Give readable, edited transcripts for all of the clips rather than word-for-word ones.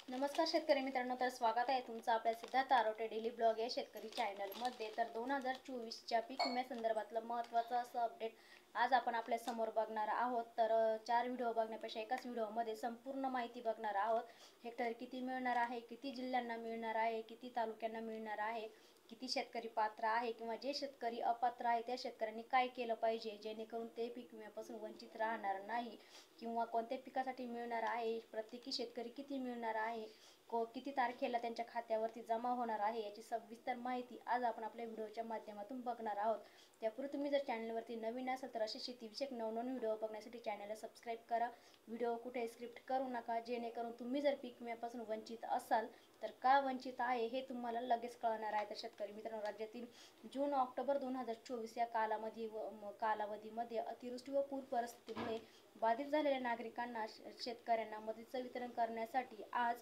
नमस्कार शेतकरी मित्रांनो, तर स्वागत आहे तुमचं आपल्या सिद्धार्थ आरोटे डेली ब्लॉग या शेतकरी चॅनलमध्ये। तर 2024च्या पीक विम्यासंदर्भातलं महत्त्वाचं असं अपडेट आज आपण आपल्या समोर बघणार आहोत। तर 4 व्हिडिओ बघण्यापेक्षा एकाच व्हिडिओमध्ये संपूर्ण माहिती बघणार आहोत। हेक्टर किती मिळणार आहे, किती जिल्ह्यांना मिळणार आहे, किती तालुक्यांना मिळणार आहे, किती शेतकरी पात्र आहे किंवा जे शेतकरी अपात्र आहे त्या शेतकऱ्यांनी काय केलं पाहिजे जेणेकरून ते पीक विम्यापासून वंचित राहणार नाही, किंवा कोणत्या पिकासाठी मिळणार आहे, प्रत्येकी शेतकरी किती मिळणार आहे, किती तारखेला त्यांच्या खात्यावरती जमा होणार आहे, याची सविस्तर माहिती आज आपण आपल्या व्हिडिओच्या माध्यमातून बघणार आहोत। त्यापूर्वी तुम्ही जर चॅनलवरती नवीन असाल तर असे शेतीविषयक नवनवीन व्हिडिओ बघण्यासाठी चॅनलला सबस्क्राईब करा। व्हिडिओ कुठे स्क्रिप्ट करू नका, जेणेकरून तुम्ही जर पीक विम्यापासून वंचित असाल तर का वंचित आहे हे तुम्हाला लगेच कळणार आहे। तर शेतकरी मित्रांनो, राज्यातील जून ऑक्टोबर 2024 या कालावधीमध्ये अतिवृष्टी व पूर परिस्थितीमुळे बाधित झालेल्या नागरिकांना शेतकऱ्यांना मदतीचं वितरण करण्यासाठी आज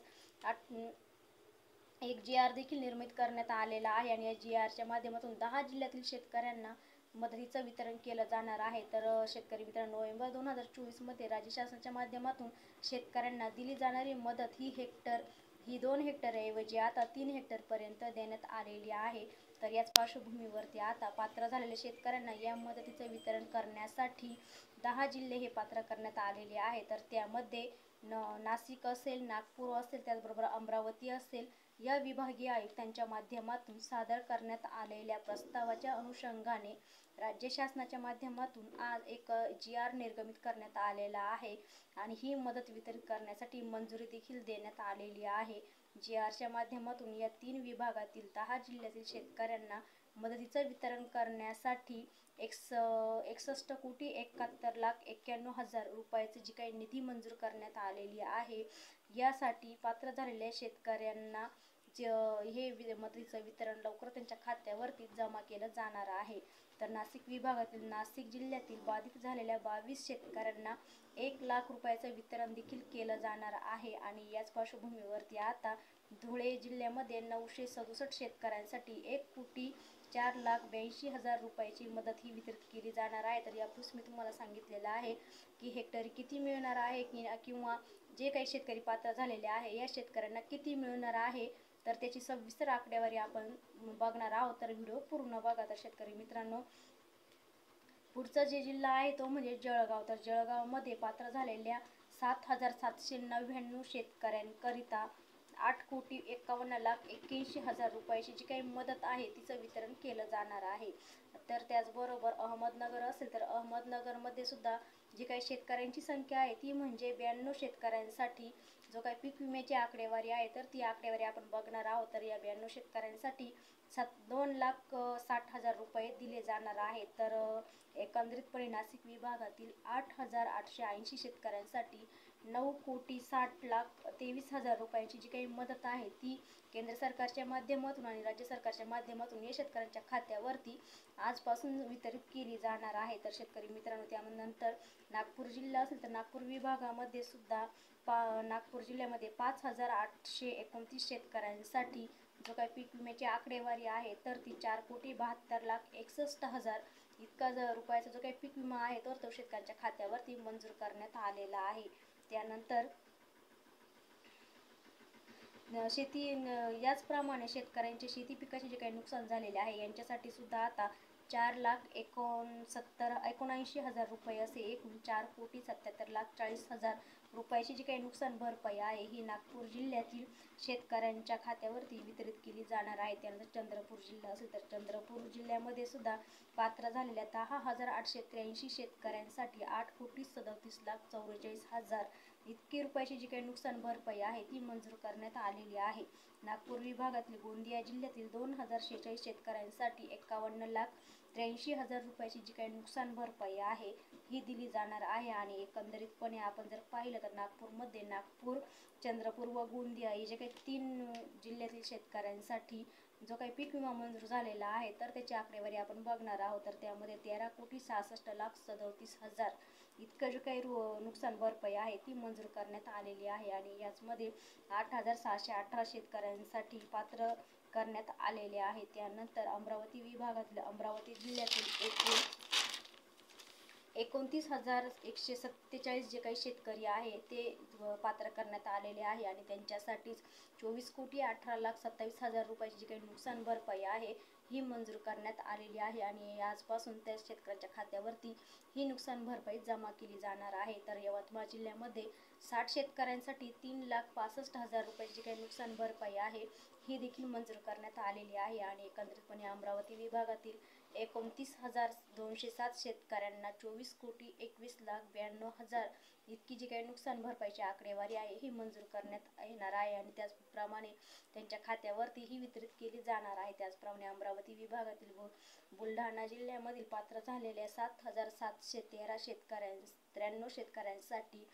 एक GR देखील निर्मित करण्यात आलेला आहे आणि या GRच्या माध्यमातून 10 जिल्ह्यातील शेतकऱ्यांना मदतीचं वितरण केलं जाणार आहे। तर शेतकरी मित्रांनो, नोव्हेंबर 2024 मध्ये राज्य शासनाच्या माध्यमातून शेतकऱ्यांना दिली जाणारी मदत ही 2 हेक्टर ऐवजी आता 3 हेक्टर पर्यंत देण्यात आलेली आहे। तर याच पार्श्वभूमीवरती आता पात्र झालेल्या शेतकऱ्यांना या मदतीचं वितरण करण्यासाठी 10 जिल्हे हे पात्र करण्यात आलेले आहे। तर त्यामध्ये नाशिक असेल, नागपूर असेल, त्याचबरोबर अमरावती असेल, या विभागीय आयुक्तांच्या माध्यमातून सादर करण्यात आलेल्या प्रस्तावाच्या अनुषंगाने राज्य शासनाच्या माध्यमातून आज एक GR निर्गमित करण्यात आलेला आहे आणि ही मदत वितरित करण्यासाठी मंजुरी देखील देण्यात आलेली आहे। GRच्या माध्यमातून या 3 विभागातील 10 जिल्ह्यातील शेतकऱ्यांना मदतीचं वितरण करण्यासाठी 61,71,91,000 रुपयाची जी काही निधी मंजूर करण्यात आलेली आहे। यासाठी पात्र झालेल्या शेतकऱ्यांना हे मदतीचं वितरण लवकर त्यांच्या खात्यावरती जमा केलं जाणार आहे। तर नाशिक विभागातील नाशिक जिल्ह्यातील बाधित झालेल्या 22 शेतकऱ्यांना 1 लाख रुपयाचं वितरण देखील केलं जाणार आहे आणि याच पार्श्वभूमीवरती आता धुळे जिल्ह्यामध्ये 967 शेतकऱ्यांसाठी 1,04,82,000 रुपयाची मदत ही वितरित केली जाणार आहे। तर यापूर्वीच मी तुम्हाला सांगितलेलं आहे की हेक्टरी किती मिळणार आहे किंवा जे काही शेतकरी पात्र झालेले आहे या शेतकऱ्यांना किती मिळणार आहे, तर त्याची सविस्तर आकडेवारी आपण बघणार आहोत। तर व्हिडिओ पूर्ण बघा। तर शेतकरी मित्रांनो, पुढचा जे जिल्हा आहे तो म्हणजे जळगाव। तर जळगावमध्ये पात्र झालेल्या 7,799 शेतकऱ्यांकरिता 8,51,81,000 रुपयाची जी काही मदत आहे तिचं वितरण केलं जाणार आहे। तर त्याचबरोबर अहमदनगर असेल तर अहमदनगरमध्ये सुद्धा जी काही शेतकऱ्यांची संख्या आहे ती म्हणजे 92 शेतकऱ्यांसाठी जो काही पीक विम्याची आकडेवारी आहे तर ती आकडेवारी आपण बघणार आहोत। तर या 92 शेतकऱ्यांसाठी 2,60,000 रुपये दिले जाणार आहेत। तर एकंदरीतपणे नाशिक विभागातील 8,880 शेतकऱ्यांसाठी 9,60,23,000 रुपयांची जी काही मदत आहे ती केंद्र सरकारच्या माध्यमातून आणि राज्य सरकारच्या माध्यमातून या शेतकऱ्यांच्या खात्यावरती आजपासून वितरित केली जाणार आहे। तर शेतकरी मित्रांनो, त्यानंतर नागपूर जिल्हा असेल तर नागपूर विभागामध्ये सुद्धा नागपूर जिल्ह्यामध्ये 5,829 शेतकऱ्यांसाठी जो काही पीक विम्याची आकडेवारी आहे तर ती 4,72,61,000 इतका रुपयाचा जो काही पीक विमा आहे तर तो शेतकऱ्यांच्या खात्यावरती मंजूर करण्यात आलेला आहे। त्यानंतर याचप्रमाणे शेतकऱ्यांचे शेती पिकाचे जे काही नुकसान झालेले आहे यांच्यासाठी सुद्धा आता 4,79,000 रुपये असे एकूण 4,77,40,000 रुपयाची जी काही नुकसान भरपाई आहे ही नागपूर जिल्ह्यातील शेतकऱ्यांच्या खात्यावरती वितरित केली जाणार आहे। त्यानंतर चंद्रपूर जिल्हा असेल तर चंद्रपूर जिल्ह्यामध्ये सुद्धा पात्र झालेल्या 10,883 शेतकऱ्यांसाठी 8,37,44,000 इतकी रुपयाची जी काही नुकसान भरपाई आहे ती मंजूर करण्यात आलेली आहे। नागपूर विभागातील गोंदिया जिल्ह्यातील 2,046 शेतकऱ्यांसाठी 51,83,000 रुपयाची जी काही नुकसान भरपाई आहे ही दिली जाणार आहे। आणि एकंदरीतपणे आपण जर पाहिलं तर नागपूरमध्ये नागपूर, चंद्रपूर व गोंदिया हे जे काही 3 जिल्ह्यातील शेतकऱ्यांसाठी जो काही पीक विमा मंजूर झालेला आहे तर त्याची आकडेवारी आपण बघणार आहोत। तर त्यामध्ये 13,66,37,000 इतकं जे काही नुकसान भरपाई आहे ती मंजूर करण्यात आलेली आहे आणि याचमध्ये 8,618 शेतकऱ्यांसाठी पात्र करण्यात आलेले आहे। त्यानंतर अमरावती विभागातील अमरावती जिल्ह्यातील एकूण 29,147 जे काही शेतकरी आहे ते पात्र करण्यात आलेले आहे आणि त्यांच्यासाठीच 24,18,27,000 रुपयाची जी काही नुकसान भरपाई आहे ही मंजूर करण्यात आलेली आहे आणि आजपासून त्या शेतकऱ्यांच्या खात्यावरती ही नुकसान भरपाई जमा केली जाणार आहे. तर यवतमाळ जिल्ह्यामध्ये 60 शेतकऱ्यांसाठी 3,65,000 रुपयाची जी काही नुकसान भरपाई आहे ही देखील मंजूर करण्यात आलेली आहे आणि एकत्रितपणे अमरावती विभागातील 29,207 शेतकऱ्यांना 24,21,92,000 इतकी जी काही नुकसान भरपाईची आकडेवारी आहे ही मंजूर करण्यात येणार आहे आणि त्याचप्रमाणे त्यांच्या खात्यावरती ही वितरित केली जाणार आहे. त्याचप्रमाणे अमरावती विभागातील बुलढाणा जिल्ह्यामधील पात्र झालेल्या 7,713 शेतकऱ्यांसाठी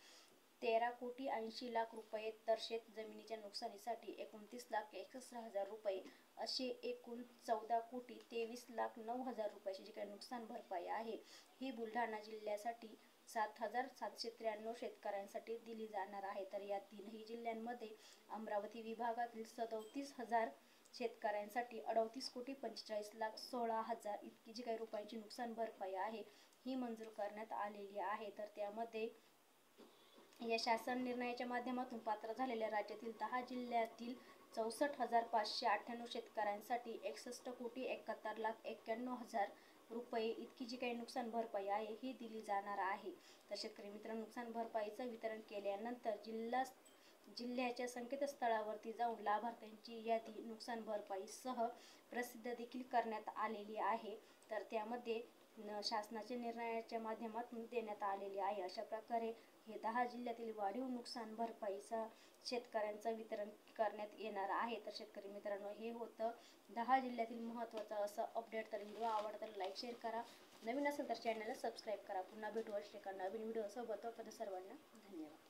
13,80,00,000 रुपये, तर शेत जमिनीच्या नुकसानीसाठी 29,61,000 रुपये असे एकूण 14,23,09,000 रुपयाची जी काही नुकसान भरपाई आहे ही बुलढाणा जिल्ह्यासाठी 7,793 शेतकऱ्यांसाठी दिली जाणार आहे. तर या तीनही जिल्ह्यांमध्ये अमरावती विभागातील 37,000 शेतकऱ्यांसाठी 38,45,16,000 इतकी जी काही रुपयांची नुकसान भरपाई आहे ही मंजूर करण्यात आलेली आहे. तर त्यामध्ये या शासन निर्णयाच्या माध्यमातून पात्र झालेल्या राज्यातील 10 जिल्ह्यातील 64,598 शेतकऱ्यांसाठी 61,71,91,000 रुपये इतकी जी काही नुकसान भरपाई आहे ही दिली जाणार आहे. तर शेतकरी मित्रांनो, नुकसान भरपाईचं वितरण केल्यानंतर जिल्ह्याच्या संकेतस्थळावरती जाऊन लाभार्थ्यांची यादी नुकसान भरपाईसह प्रसिद्ध देखील करण्यात आलेली आहे. तर त्यामध्ये शासनाच्या निर्णयाच्या माध्यमातून देण्यात आलेली आहे. अशा प्रकारे हे 10 जिल्ह्यातील वाढीव नुकसान भरपाईचा शेतकऱ्यांचं वितरण करण्यात येणार आहे. तर शेतकरी मित्रांनो, हे होतं 10 जिल्ह्यातील महत्त्वाचं असं अपडेट. तर व्हिडिओ आवडला तर लाईक शेअर करा, नवीन असेल तर चॅनलला सबस्क्राईब करा. पुन्हा भेटू अशा एका नवीन व्हिडिओ सोबत. तोपर्यंत सर्वांना धन्यवाद.